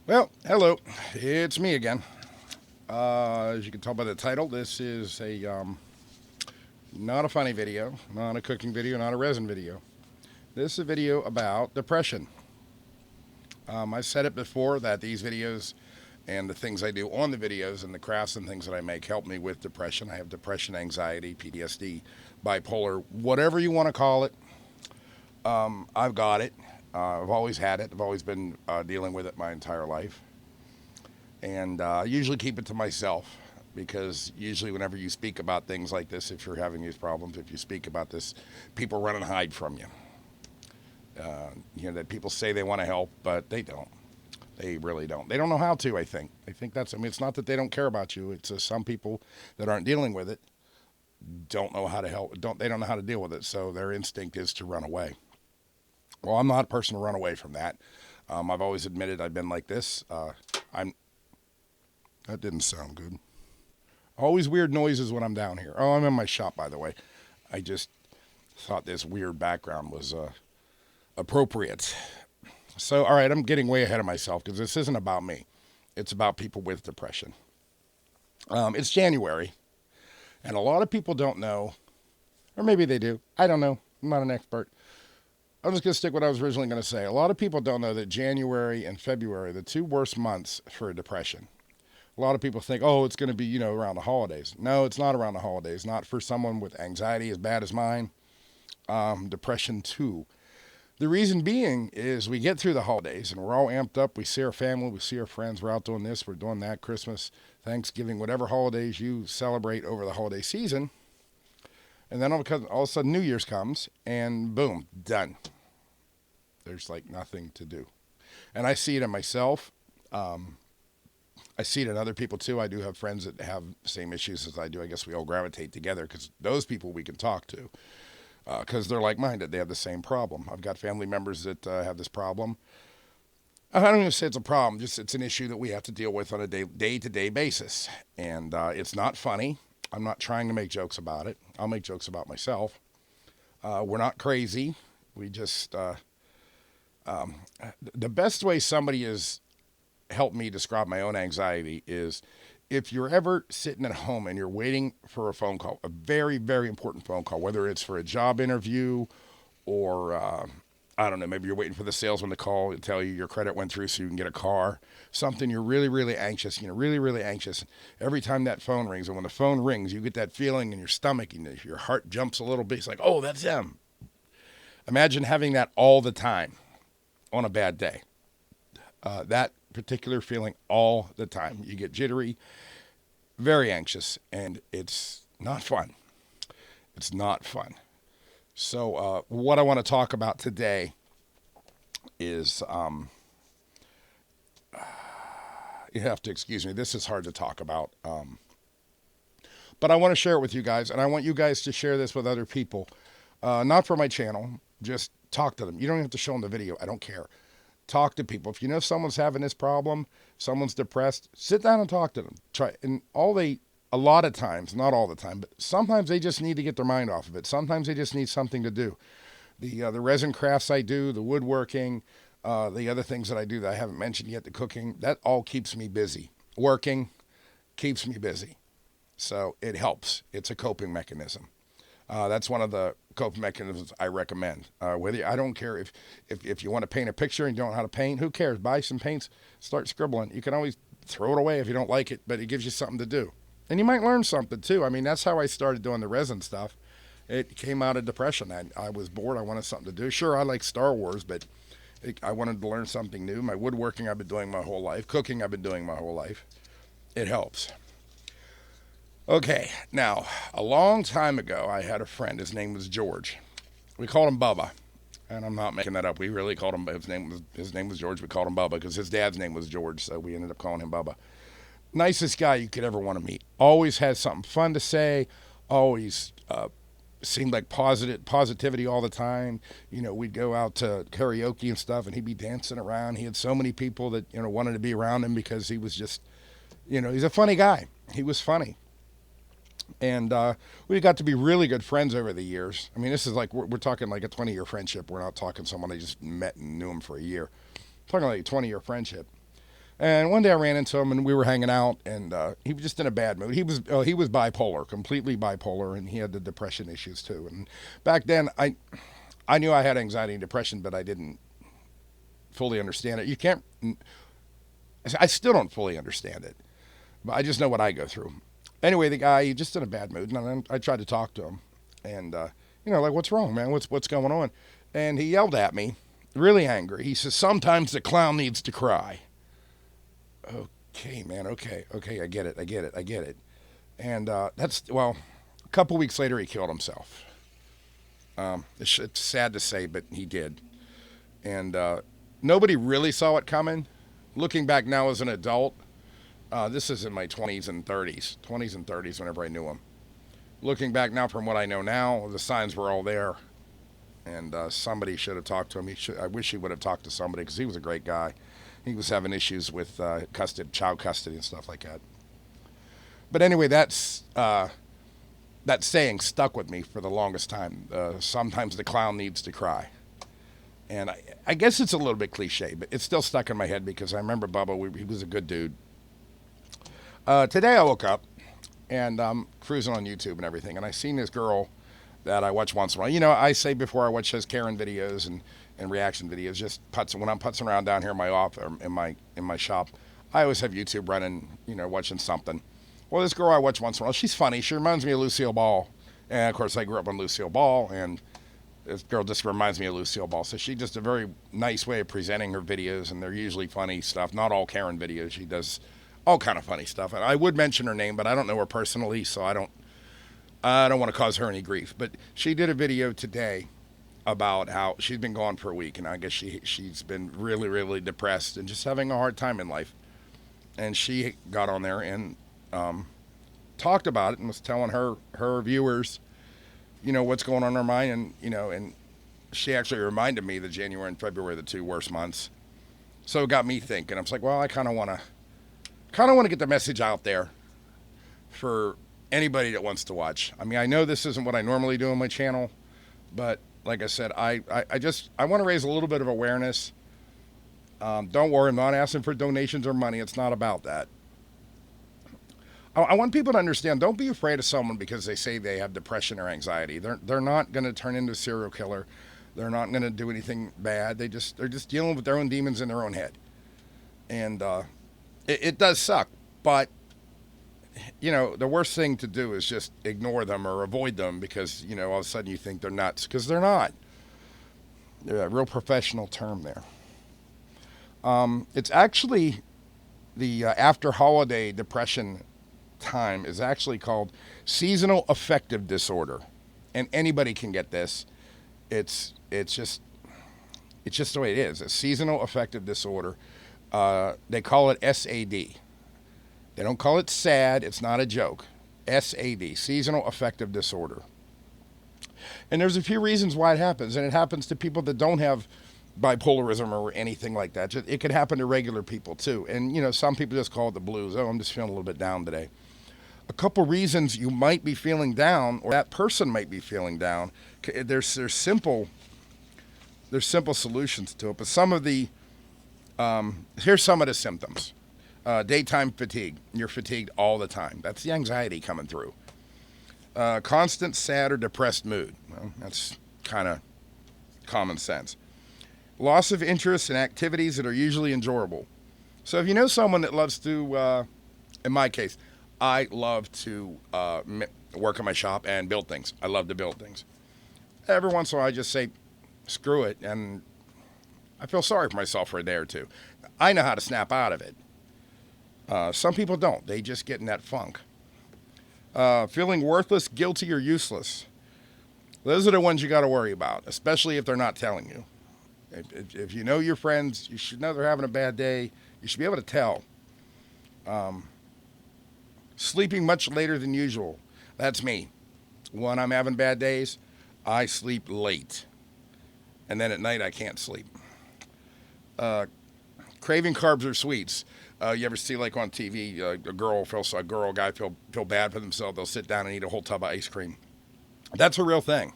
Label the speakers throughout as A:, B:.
A: Well, hello. It's me again. As you can tell by the title, this is a not a funny video, not a cooking video, not a resin video. This is a video about depression. I said it before that these videos and the things I do on the videos and the crafts and things that I make help me with depression. I have depression, anxiety, PTSD, bipolar, whatever you want to call it. I've got it. I've always had it. I've always been dealing with it my entire life. And I usually keep it to myself because usually whenever you speak about things like this, if you're having these problems, if you speak about this, people run and hide from you. That people say they want to help, but they don't. They really don't. They don't know how to. I think that's. I mean, it's not that they don't care about you. It's some people that aren't dealing with it don't know how to help. They don't know how to deal with it. So their instinct is to run away. Well, I'm not a person to run away from that. I've always admitted I've been like this. I'm. That didn't sound good. Always weird noises when I'm down here. Oh, I'm in my shop, by the way. I just thought this weird background was appropriate. So, all right, I'm getting way ahead of myself because this isn't about me. It's about people with depression. It's January, and a lot of people don't know, or maybe they do. I don't know. I'm not an expert. I'm just going to stick with what I was originally going to say. A lot of people don't know that January and February are the two worst months for depression. A lot of people think, oh, it's going to be, around the holidays. No, it's not around the holidays. Not for someone with anxiety as bad as mine. Depression, too. The reason being is we get through the holidays and we're all amped up. We see our family, we see our friends. We're out doing this, we're doing that, Christmas, Thanksgiving, whatever holidays you celebrate over the holiday season. And then all of a sudden New Year's comes and boom, done. There's like nothing to do. And I see it in myself. I see it in other people too. I do have friends that have the same issues as I do. I guess we all gravitate together because those people we can talk to because they're like-minded. They have the same problem. I've got family members that have this problem. I don't even say it's a problem. Just it's an issue that we have to deal with on a day-to-day basis. And it's not funny. I'm not trying to make jokes about it. I'll make jokes about myself. We're not crazy. We just the best way somebody has helped me describe my own anxiety is if you're ever sitting at home and you're waiting for a phone call, a very, very important phone call, whether it's for a job interview or, I don't know, maybe you're waiting for the salesman to call and tell you your credit went through so you can get a car, something you're really, really anxious, really, really anxious. Every time that phone rings, and when the phone rings, you get that feeling in your stomach and your heart jumps a little bit. It's like, oh, that's them. Imagine having that all the time on a bad day. That particular feeling all the time. You get jittery, very anxious, and it's not fun. It's not fun. So, what I want to talk about today is you have to excuse me, this is hard to talk about. But I want to share it with you guys, and I want you guys to share this with other people. Not for my channel, just talk to them. You don't have to show them the video, I don't care. Talk to people. If you know someone's having this problem, someone's depressed, sit down and talk to them. A lot of times, not all the time, but sometimes they just need to get their mind off of it. Sometimes they just need something to do. The resin crafts I do, the woodworking, the other things that I do that I haven't mentioned yet, the cooking, that all keeps me busy. Working keeps me busy. So it helps. It's a coping mechanism. That's one of the coping mechanisms I recommend. I don't care if you want to paint a picture and you don't know how to paint, who cares? Buy some paints, start scribbling. You can always throw it away if you don't like it, but it gives you something to do. And you might learn something too. I mean, that's how I started doing the resin stuff. It came out of depression. I was bored. I wanted something to do. Sure, I like Star Wars, but I wanted to learn something new. My woodworking I've been doing my whole life. Cooking I've been doing my whole life. It helps. Okay, now, a long time ago, I had a friend. His name was George. We called him Bubba, and I'm not making that up. We really called him, his name was George. We called him Bubba because his dad's name was George, so we ended up calling him Bubba. Nicest guy you could ever want to meet. Always had something fun to say. Always seemed like positivity all the time. We'd go out to karaoke and stuff, and he'd be dancing around. He had so many people that, wanted to be around him because he was just, he's a funny guy. He was funny. And we got to be really good friends over the years. I mean, this is like, we're talking like a 20-year friendship. We're not talking someone I just met and knew him for a year. We're talking like a 20-year friendship. And one day I ran into him and we were hanging out, and he was just in a bad mood. He was bipolar, completely bipolar, and he had the depression issues too. And back then I knew I had anxiety and depression, but I didn't fully understand it. You can't. I still don't fully understand it, but I just know what I go through. Anyway, the guy, he just in a bad mood, and I tried to talk to him, and like, what's wrong, man? What's going on? And he yelled at me, really angry. He says, "Sometimes the clown needs to cry." Okay, man. Okay, I get it. And a couple weeks later, he killed himself. It's sad to say, but he did. And nobody really saw it coming. Looking back now as an adult, this is in my 20s and 30s whenever I knew him. Looking back now from what I know now, the signs were all there. And somebody should have talked to him. I wish he would have talked to somebody because he was a great guy. He was having issues with child custody and stuff like that. But anyway, that saying stuck with me for the longest time. Sometimes the clown needs to cry. And I guess it's a little bit cliche, but it's still stuck in my head because I remember Bubba, he was a good dude. Today I woke up and I'm cruising on YouTube and everything, and I seen this girl that I watch once in a while. I say before I watch his Karen videos and reaction videos, just when I'm putzing around down here in my office, or in my shop, I always have YouTube running, watching something. Well, this girl I watch once in a while, she's funny. She reminds me of Lucille Ball. And of course I grew up on Lucille Ball, and this girl just reminds me of Lucille Ball. So she just a very nice way of presenting her videos, and they're usually funny stuff. Not all Karen videos. She does all kind of funny stuff. And I would mention her name, but I don't know her personally, so I don't want to cause her any grief. But she did a video today about how she's been gone for a week, and I guess she's been really, really depressed and just having a hard time in life. And she got on there and talked about it and was telling her viewers, what's going on in her mind, and she actually reminded me that January and February are the 2 worst months. So it got me thinking. I was like, well, I kind of want to get the message out there for anybody that wants to watch. I mean, I know this isn't what I normally do on my channel, but like I said, I want to raise a little bit of awareness. Don't worry, I'm not asking for donations or money. It's not about that. I want people to understand, don't be afraid of someone because they say they have depression or anxiety. They're not going to turn into a serial killer. They're not going to do anything bad. They're just dealing with their own demons in their own head. And it does suck, but the worst thing to do is just ignore them or avoid them because, all of a sudden you think they're nuts, because they're not. They're a real professional term there. It's actually the after holiday depression time is actually called seasonal affective disorder. And anybody can get this. It's just the way it is. A seasonal affective disorder. They call it SAD. They don't call it SAD. It's not a joke. SAD, seasonal affective disorder. And there's a few reasons why it happens. And it happens to people that don't have bipolarism or anything like that. It could happen to regular people too. And, some people just call it the blues. Oh, I'm just feeling a little bit down today. A couple reasons you might be feeling down, or that person might be feeling down. There's simple solutions to it. But here's some of the symptoms. Daytime fatigue. You're fatigued all the time. That's the anxiety coming through. Constant sad or depressed mood. Well, that's kind of common sense. Loss of interest in activities that are usually enjoyable. So if you know someone that loves to, in my case, I love to work in my shop and build things. I love to build things. Every once in a while I just say, screw it, and I feel sorry for myself for a day or two. I know how to snap out of it. Some people don't. They just get in that funk. Feeling worthless, guilty, or useless. Those are the ones you got to worry about, especially if they're not telling you. If you know your friends, you should know they're having a bad day. You should be able to tell. Sleeping much later than usual. That's me. When I'm having bad days, I sleep late. And then at night, I can't sleep. Craving carbs or sweets. You ever see, like on TV, a guy feel bad for themselves. They'll sit down and eat a whole tub of ice cream. That's a real thing.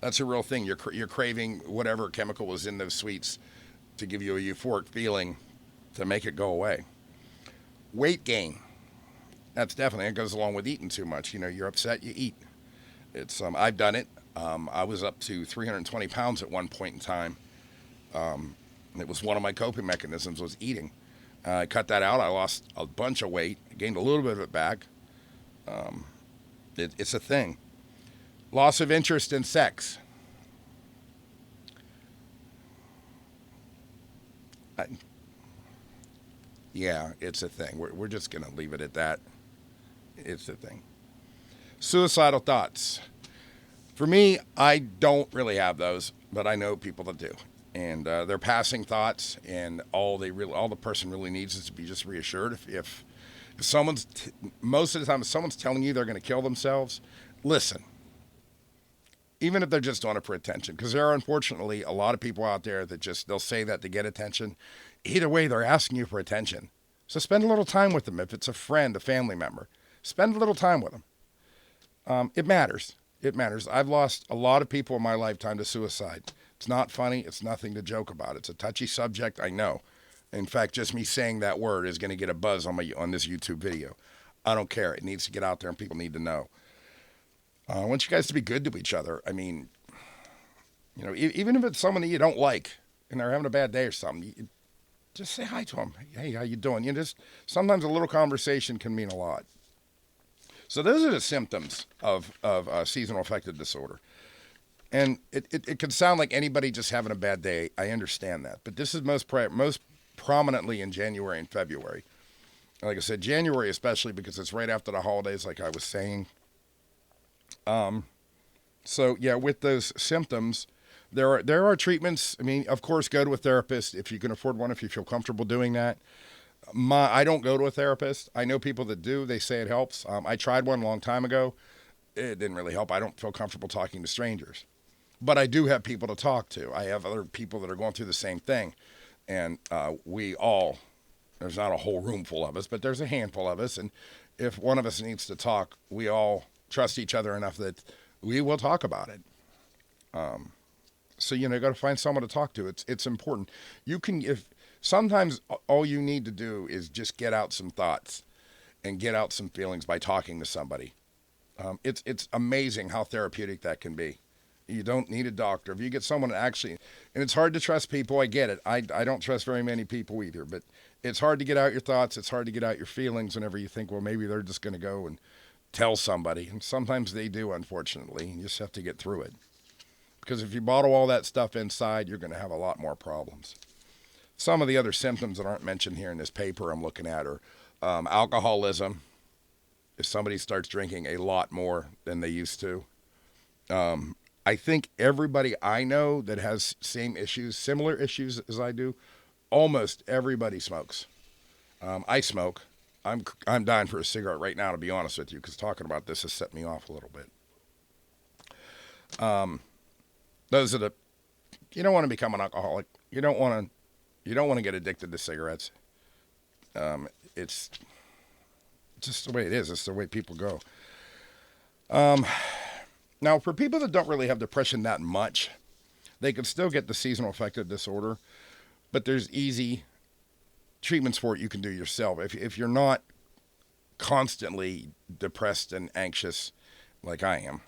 A: You're craving whatever chemical was in those sweets to give you a euphoric feeling, to make it go away. Weight gain. That's definitely, it goes along with eating too much. You're upset, you eat. I've done it. I was up to 320 pounds at one point in time. It was one of my coping mechanisms was eating. I cut that out. I lost a bunch of weight. I gained a little bit of it back. It's a thing. Loss of interest in sex. Yeah, it's a thing. We're just going to leave it at that. It's a thing. Suicidal thoughts. For me, I don't really have those, but I know people that do. And they're passing thoughts, and all the person really needs is to be just reassured. If someone's, most of the time, if someone's telling you they're going to kill themselves, listen. Even if they're just doing it for attention, because there are unfortunately a lot of people out there that they'll say that to get attention. Either way, they're asking you for attention. So spend a little time with them. If it's a friend, a family member, spend a little time with them. It matters. It matters. I've lost a lot of people in my lifetime to suicide. It's not funny. It's nothing to joke about. It's a touchy subject, I know. In fact, just me saying that word is going to get a buzz on this YouTube video. I don't care. It needs to get out there, and people need to know. I want you guys to be good to each other. I mean, even if it's someone that you don't like and they're having a bad day or something, just say hi to them. Hey, how you doing? Sometimes a little conversation can mean a lot. So those are the symptoms of seasonal affective disorder. And it can sound like anybody just having a bad day. I understand that. But this is most prominently in January and February. Like I said, January especially because it's right after the holidays, like I was saying. So yeah, with those symptoms, there are treatments. I mean, of course, go to a therapist if you can afford one, if you feel comfortable doing that. I don't go to a therapist. I know people that do. They say it helps. I tried one a long time ago. It didn't really help. I don't feel comfortable talking to strangers. But I do have people to talk to. I have other people that are going through the same thing. And there's not a whole room full of us, but there's a handful of us. And if one of us needs to talk, we all trust each other enough that we will talk about it. So, you got to find someone to talk to. It's important. Sometimes all you need to do is just get out some thoughts and get out some feelings by talking to somebody. It's amazing how therapeutic that can be. You don't need a doctor. If you get someone and it's hard to trust people. I get it. I don't trust very many people either, but it's hard to get out your thoughts. It's hard to get out your feelings whenever you think, well, maybe they're just going to go and tell somebody. And sometimes they do, unfortunately. You just have to get through it. Because if you bottle all that stuff inside, you're going to have a lot more problems. Some of the other symptoms that aren't mentioned here in this paper I'm looking at are alcoholism. If somebody starts drinking a lot more than they used to. I think everybody I know that has similar issues as I do, almost everybody smokes. I smoke. I'm dying for a cigarette right now, to be honest with you, because talking about this has set me off a little bit. Those are you don't want to become an alcoholic. You don't want to get addicted to cigarettes. It's just the way it is. It's the way people go. Now, for people that don't really have depression that much, they can still get the seasonal affective disorder, but there's easy treatments for it you can do yourself. If you're not constantly depressed and anxious like I am.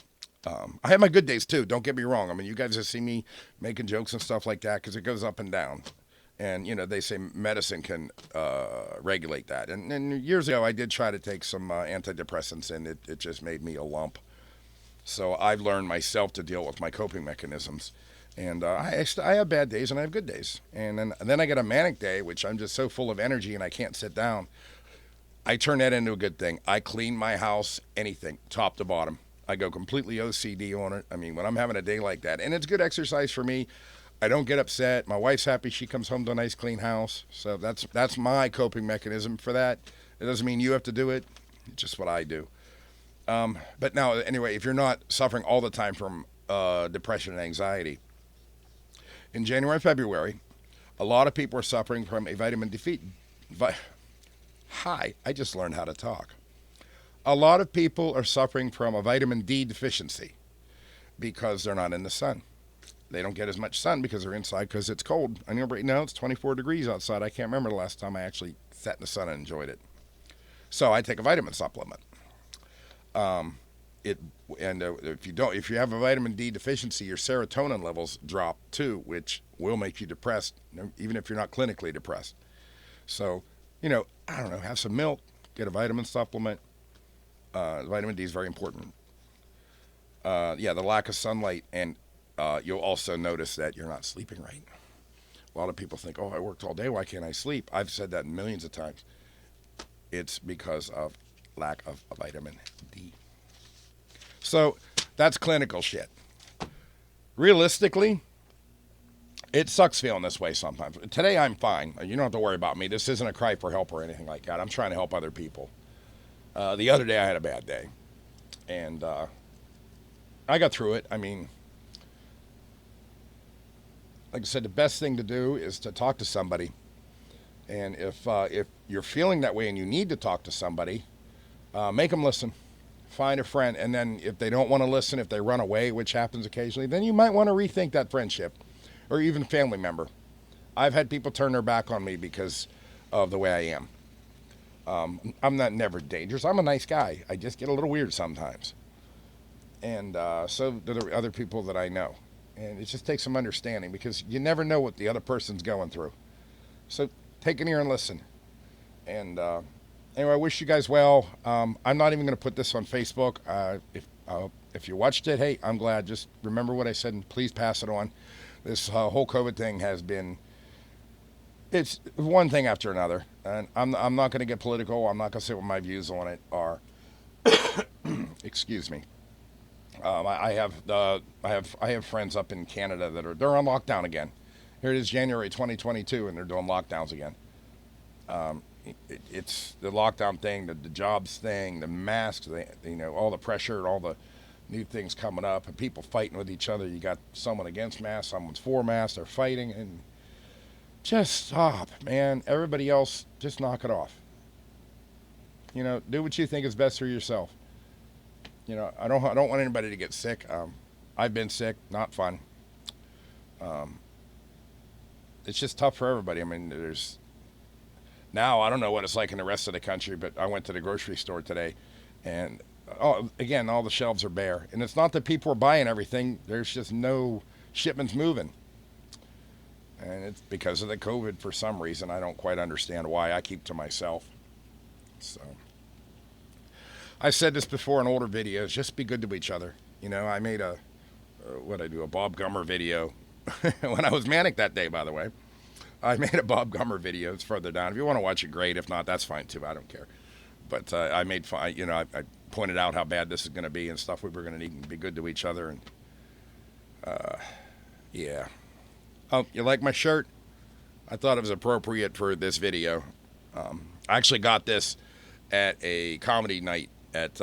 A: I have my good days too, don't get me wrong. I mean, you guys have seen me making jokes and stuff like that because it goes up and down. And, they say medicine can regulate that. And years ago, I did try to take some antidepressants, and it just made me a lump. So I've learned myself to deal with my coping mechanisms. And I have bad days and I have good days. And then I get a manic day, which I'm just so full of energy and I can't sit down. I turn that into a good thing. I clean my house, anything, top to bottom. I go completely OCD on it. I mean, when I'm having a day like that, and it's good exercise for me, I don't get upset. My wife's happy. She comes home to a nice clean house. So that's my coping mechanism for that. It doesn't mean you have to do it. It's just what I do. But now, anyway, if you're not suffering all the time from depression and anxiety, in January and February, a lot of people are suffering from a vitamin deficiency. Hi, I just learned how to talk. A lot of people are suffering from a vitamin D deficiency because they're not in the sun. They don't get as much sun because they're inside because it's cold. I know right now it's 24 degrees outside. I can't remember the last time I actually sat in the sun and enjoyed it. So I take a vitamin supplement. If you have a vitamin D deficiency, your serotonin levels drop too, which will make you depressed, even if you're not clinically depressed. So, I don't know, have some milk, get a vitamin supplement. Vitamin D is very important. The lack of sunlight, and you'll also notice that you're not sleeping right. A lot of people think, oh, I worked all day, why can't I sleep? I've said that millions of times. It's because of lack of vitamin D. So that's clinical shit. Realistically, it sucks feeling this way sometimes. Today I'm fine. You don't have to worry about me. This isn't a cry for help or anything like that. I'm trying to help other people. The other day I had a bad day. And I got through it. I mean, like I said, the best thing to do is to talk to somebody. And if you're feeling that way and you need to talk to somebody, make them listen. Find a friend. And then if they don't want to listen, if they run away, which happens occasionally, then you might want to rethink that friendship or even family member. I've had people turn their back on me because of the way I am. I'm not never dangerous. I'm a nice guy. I just get a little weird sometimes. And so do the other people that I know. And it just takes some understanding because you never know what the other person's going through. So take an ear and listen. And anyway, I wish you guys well. I'm not even going to put this on Facebook. If you watched it, hey, I'm glad. Just remember what I said and please pass it on. This whole COVID thing has been, it's one thing after another. And I'm not going to get political. I'm not going to say what my views on it are. Excuse me. I have friends up in Canada that they're on lockdown again. Here it is, January 2022, and they're doing lockdowns again. It's the lockdown thing, the jobs thing, the masks, all the pressure, all the new things coming up, and people fighting with each other. You got someone against masks, someone's for masks, they're fighting, and just stop, man. Everybody else, just knock it off. Do what you think is best for yourself. I don't want anybody to get sick. I've been sick, not fun. It's just tough for everybody. I mean, now I don't know what it's like in the rest of the country, but I went to the grocery store today, and all the shelves are bare. And it's not that people are buying everything. There's just no shipments moving. And it's because of the COVID for some reason. I don't quite understand why. I keep to myself. So I said this before in older videos, just be good to each other. I made a Bob Gummer video when I was manic that day, by the way. I made a Bob Gummer video. It's further down. If you want to watch it, great. If not, that's fine too. I don't care. But I made fun. I pointed out how bad this is going to be and stuff. We were going to need to be good to each other. And yeah. Oh, you like my shirt? I thought it was appropriate for this video. I actually got this at a comedy night at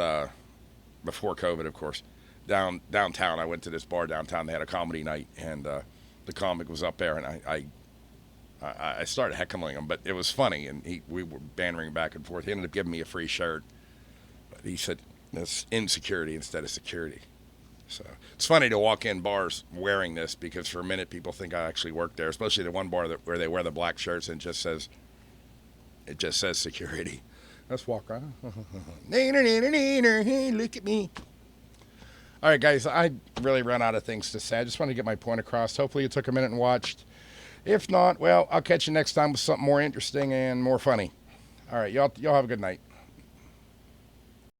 A: before COVID, of course, downtown. I went to this bar downtown. They had a comedy night, and the comic was up there, and I started heckling him, but it was funny, and we were bantering back and forth. He ended up giving me a free shirt, but he said it's insecurity instead of security. So it's funny to walk in bars wearing this because for a minute people think I actually work there, especially the one bar where they wear the black shirts and it just says security. Let's walk around. Hey, look at me. All right, guys, I really ran out of things to say. I just want to get my point across. Hopefully you took a minute and watched. If not, well, I'll catch you next time with something more interesting and more funny. All right, y'all have a good night.